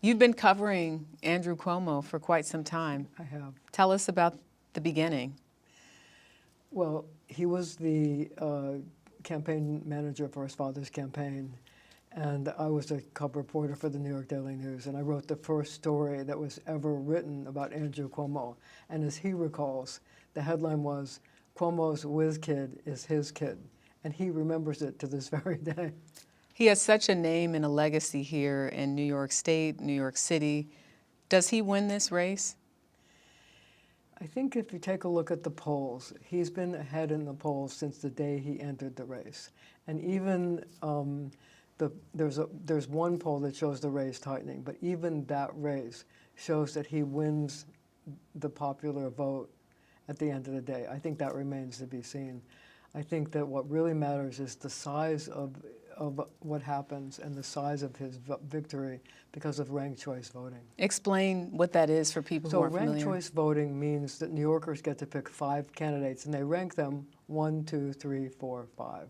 You've been covering Andrew Cuomo for quite some time. I have. Tell us about the beginning. Well, he was the campaign manager for his father's campaign, and I was a cub reporter for the New York Daily News, and I wrote the first story that was ever written about Andrew Cuomo. And as he recalls, the headline was, "Cuomo's whiz kid is his kid," and he remembers it to this very day. He has such a name and a legacy here in New York State, New York City. Does he win this race? I think if you take a look at the polls, he's been ahead in the polls since the day he entered the race. And even there's one poll that shows the race tightening, but even that race shows that he wins the popular vote at the end of the day. I think that remains to be seen. I think that what really matters is the size of what happens and the size of his victory because of ranked choice voting. Explain what that is for people who aren't familiar. So ranked choice voting means that New Yorkers get to pick 5 candidates, and they rank them 1, 2, 3, 4, 5.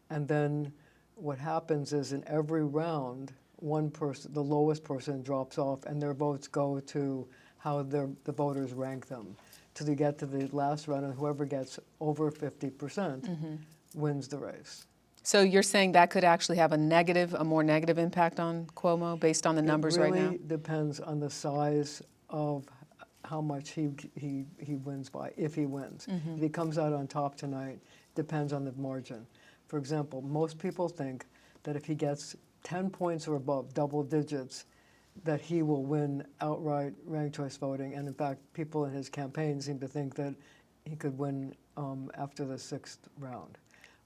And then what happens is in every round, one person, the lowest person, drops off, and their votes go to how the voters rank them till they get to the last round, and whoever gets over 50% wins the race. So you're saying that could actually have a more negative impact on Cuomo based on the numbers right now? It really depends on the size of how much he wins by, if he wins. If he comes out on top tonight, depends on the margin. For example, most people think that if he gets 10 points or above, double digits, that he will win outright ranked choice voting. And in fact, people in his campaign seem to think that he could win after the 6th round.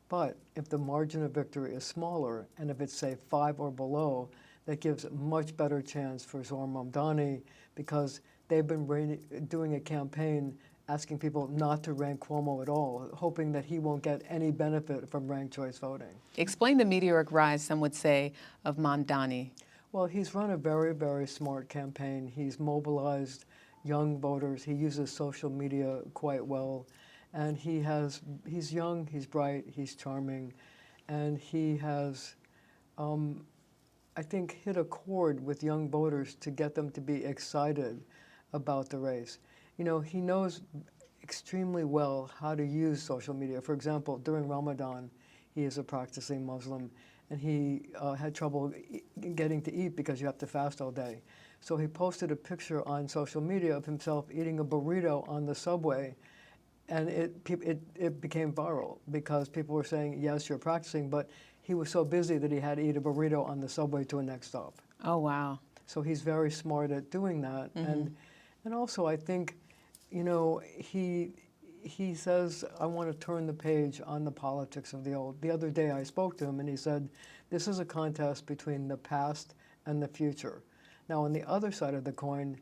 But if the margin of victory is smaller, and if it's, say, 5 or below, that gives a much better chance for Zohran Mamdani, because they've been doing a campaign asking people not to rank Cuomo at all, hoping that he won't get any benefit from ranked choice voting. Explain the meteoric rise, some would say, of Mendani. Well, he's run a very, very smart campaign. He's mobilized young voters. He uses social media quite well. And he's young, he's bright, he's charming, and he has, I think, hit a chord with young voters to get them to be excited about the race. You know, he knows extremely well how to use social media. For example, during Ramadan, he is a practicing Muslim, and he had trouble getting to eat because you have to fast all day. So he posted a picture on social media of himself eating a burrito on the subway. And it became viral because people were saying, yes, you're practicing, but he was so busy that he had to eat a burrito on the subway to a next stop. Oh, wow. So he's very smart at doing that. And also I think, you know, he says, I want to turn the page on the politics of the old. The other day I spoke to him and he said, this is a contest between the past and the future. Now on the other side of the coin,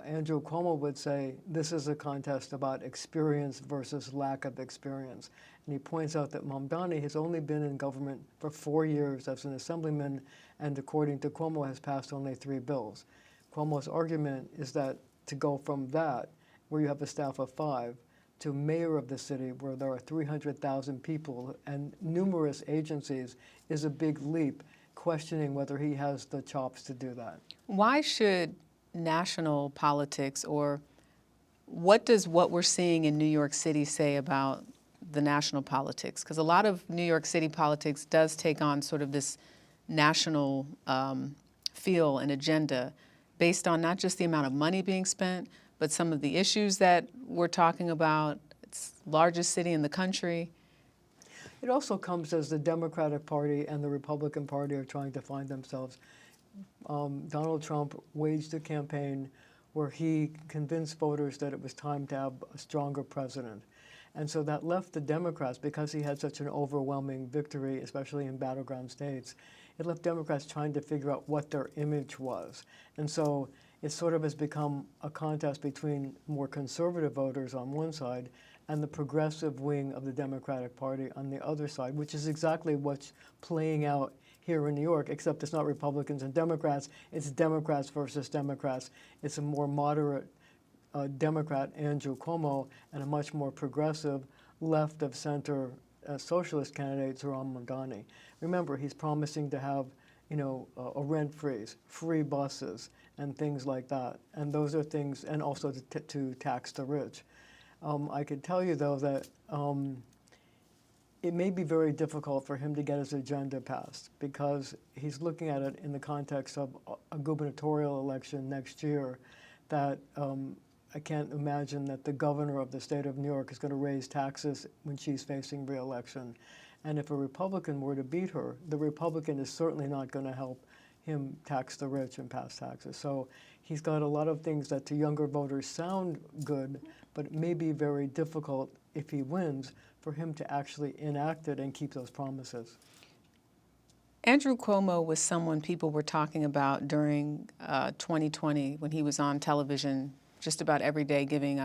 Andrew Cuomo would say this is a contest about experience versus lack of experience. And he points out that Mamdani has only been in government for 4 years as an assemblyman, and according to Cuomo has passed only 3 bills. Cuomo's argument is that to go from that, where you have a staff of 5, to mayor of the city, where there are 300,000 people and numerous agencies, is a big leap, questioning whether he has the chops to do that. Why should national politics, or what does what we're seeing in New York City say about the national politics? Because a lot of New York City politics does take on sort of this national feel and agenda based on not just the amount of money being spent, but some of the issues that we're talking about. It's the largest city in the country. It also comes as the Democratic Party and the Republican Party are trying to find themselves. Donald Trump waged a campaign where he convinced voters that it was time to have a stronger president. And so that left the Democrats, because he had such an overwhelming victory, especially in battleground states, it left Democrats trying to figure out what their image was. And so it sort of has become a contest between more conservative voters on one side and the progressive wing of the Democratic Party on the other side, which is exactly what's playing out here in New York, except it's not Republicans and Democrats, it's Democrats versus Democrats. It's a more moderate Democrat, Andrew Cuomo, and a much more progressive left of center socialist candidate, Zohran Mamdani. Remember, he's promising to have a rent freeze, free buses, and things like that. And those are things, and also to tax the rich. I could tell you, though, that it may be very difficult for him to get his agenda passed because he's looking at it in the context of a gubernatorial election next year that I can't imagine that the governor of the state of New York is going to raise taxes when she's facing re-election. And if a Republican were to beat her, the Republican is certainly not going to help him tax the rich and pass taxes. So he's got a lot of things that to younger voters sound good, but it may be very difficult if he wins for him to actually enact it and keep those promises. Andrew Cuomo was someone people were talking about during 2020 when he was on television just about every day giving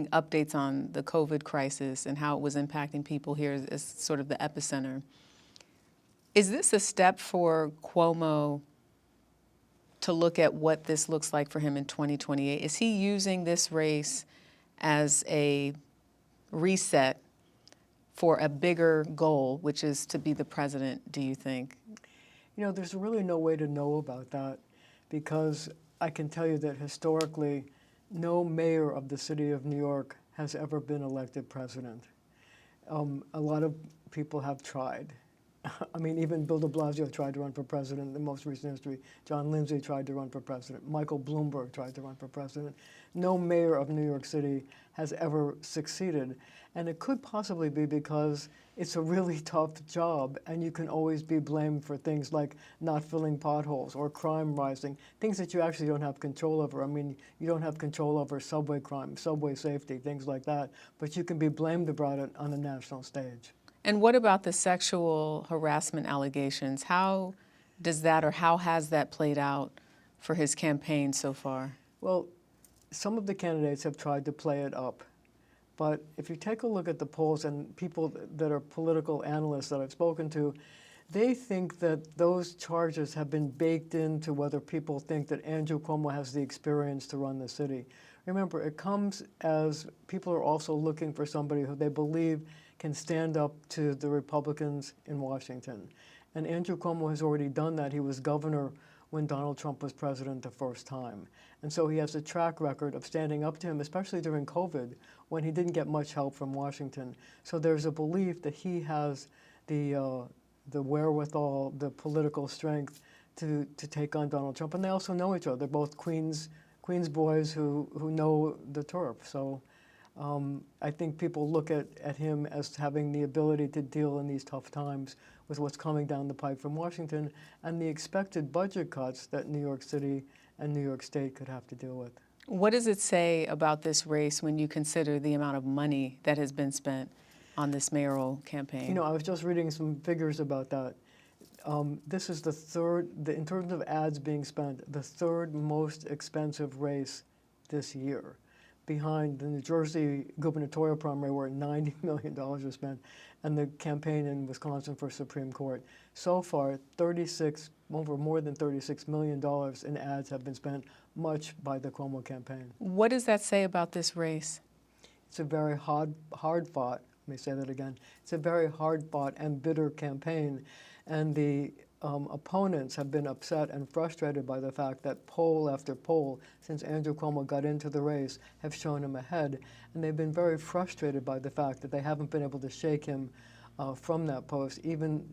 updates on the COVID crisis and how it was impacting people here as sort of the epicenter. Is this a step for Cuomo to look at what this looks like for him in 2028? Is he using this race as a reset for a bigger goal, which is to be the president, do you think? There's really no way to know about that because I can tell you that historically, no mayor of the city of New York has ever been elected president. A lot of people have tried. I mean, even Bill de Blasio tried to run for president in the most recent history. John Lindsay tried to run for president. Michael Bloomberg tried to run for president. No mayor of New York City has ever succeeded. And it could possibly be because it's a really tough job, and you can always be blamed for things like not filling potholes or crime rising, things that you actually don't have control over. I mean, you don't have control over subway crime, subway safety, things like that, but you can be blamed about it on the national stage. And what about the sexual harassment allegations? How does that, or how has that played out for his campaign so far? Well, some of the candidates have tried to play it up. But if you take a look at the polls and people that are political analysts that I've spoken to, they think that those charges have been baked into whether people think that Andrew Cuomo has the experience to run the city. Remember, it comes as people are also looking for somebody who they believe can stand up to the Republicans in Washington. And Andrew Cuomo has already done that. He was governor when Donald Trump was president the first time. And so he has a track record of standing up to him, especially during COVID, when he didn't get much help from Washington. So there's a belief that he has the wherewithal, the political strength to take on Donald Trump. And they also know each other. They're both Queens boys who know the turf. So I think people look at him as having the ability to deal in these tough times with what's coming down the pipe from Washington and the expected budget cuts that New York City and New York State could have to deal with. What does it say about this race when you consider the amount of money that has been spent on this mayoral campaign? I was just reading some figures about that. This is the third, in terms of ads being spent, the third most expensive race this year, behind the New Jersey gubernatorial primary where $90 million was spent, and the campaign in Wisconsin for Supreme Court. So far, more than $36 million in ads have been spent, much by the Cuomo campaign. What does that say about this race? It's a very hard fought, let me say that again, it's a very hard fought and bitter campaign, and the opponents have been upset and frustrated by the fact that poll after poll, since Andrew Cuomo got into the race, have shown him ahead. And they've been very frustrated by the fact that they haven't been able to shake him from that post. Even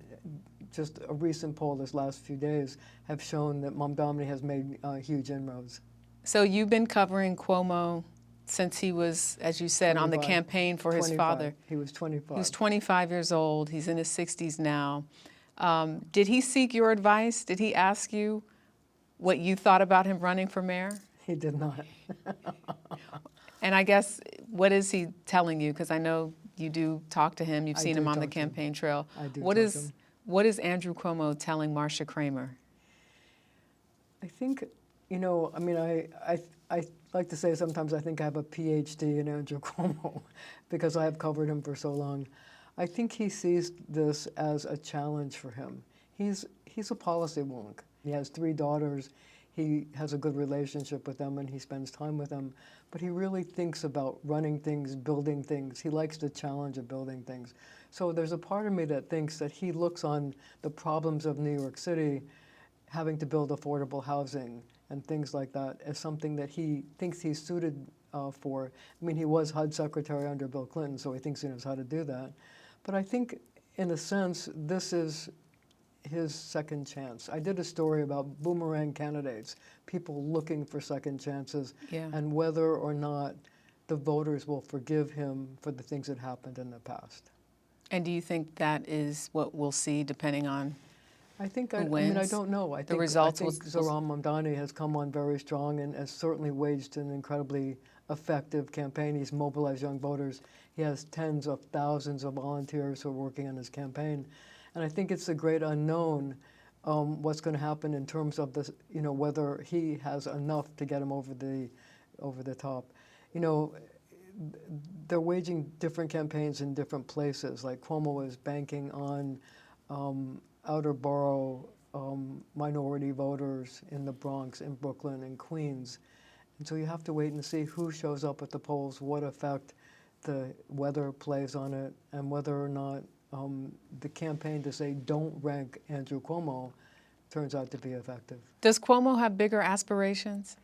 just a recent poll this last few days have shown that Mamdani has made huge inroads. So you've been covering Cuomo since he was, as you said, 25, on the campaign for 25. His father. He was 25. He was 25 years old. He's in his 60s now. Did he seek your advice? Did he ask you what you thought about him running for mayor? He did not. And I guess, what is he telling you? Because I know you do talk to him. You've seen him on the campaign trail. I do What is Andrew Cuomo telling Marcia Kramer? I think, I like to say sometimes I think I have a PhD in Andrew Cuomo because I have covered him for so long. I think he sees this as a challenge for him. He's a policy wonk. He has 3 daughters. He has a good relationship with them, and he spends time with them. But he really thinks about running things, building things. He likes the challenge of building things. So there's a part of me that thinks that he looks on the problems of New York City having to build affordable housing and things like that as something that he thinks he's suited for. I mean, he was HUD secretary under Bill Clinton, so he thinks he knows how to do that. But I think, in a sense, this is his second chance. I did a story about boomerang candidates, people looking for second chances, Yeah. and whether or not the voters will forgive him for the things that happened in the past. And do you think that is what we'll see depending on I think, who I mean, wins? I don't know. I think results Zohran Mamdani has come on very strong and has certainly waged an incredibly effective campaign. He's mobilized young voters. He has tens of thousands of volunteers who are working on his campaign. And I think it's a great unknown what's going to happen in terms of this, you know, whether he has enough to get him over the top. You know, they're waging different campaigns in different places. Like Cuomo is banking on outer borough minority voters in the Bronx, in Brooklyn, and Queens. And so you have to wait and see who shows up at the polls, what effect the weather plays on it, and whether or not the campaign to say don't rank Andrew Cuomo turns out to be effective. Does Cuomo have bigger aspirations?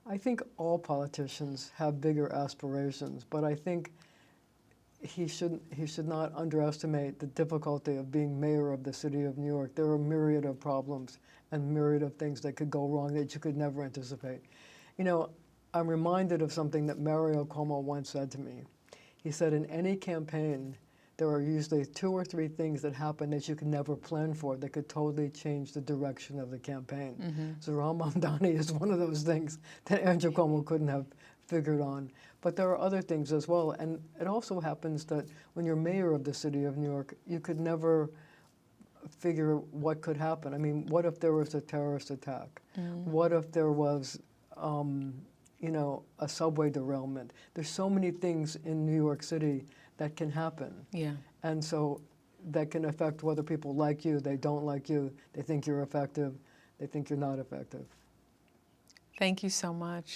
I think all politicians have bigger aspirations, but I think he should not underestimate the difficulty of being mayor of the city of New York. There are a myriad of problems and myriad of things that could go wrong that you could never anticipate. You know, I'm reminded of something that Mario Cuomo once said to me. He said, in any campaign, there are usually 2 or 3 things that happen that you can never plan for that could totally change the direction of the campaign. Zohran Mamdani is one of those things that Andrew Cuomo couldn't have figured on. But there are other things as well. And it also happens that when you're mayor of the city of New York, you could never figure what could happen. I mean, what if there was a terrorist attack? What if there was, you know, a subway derailment? There's so many things in New York City that can happen. Yeah. And so that can affect whether people like you, they don't like you, they think you're effective, they think you're not effective. Thank you so much.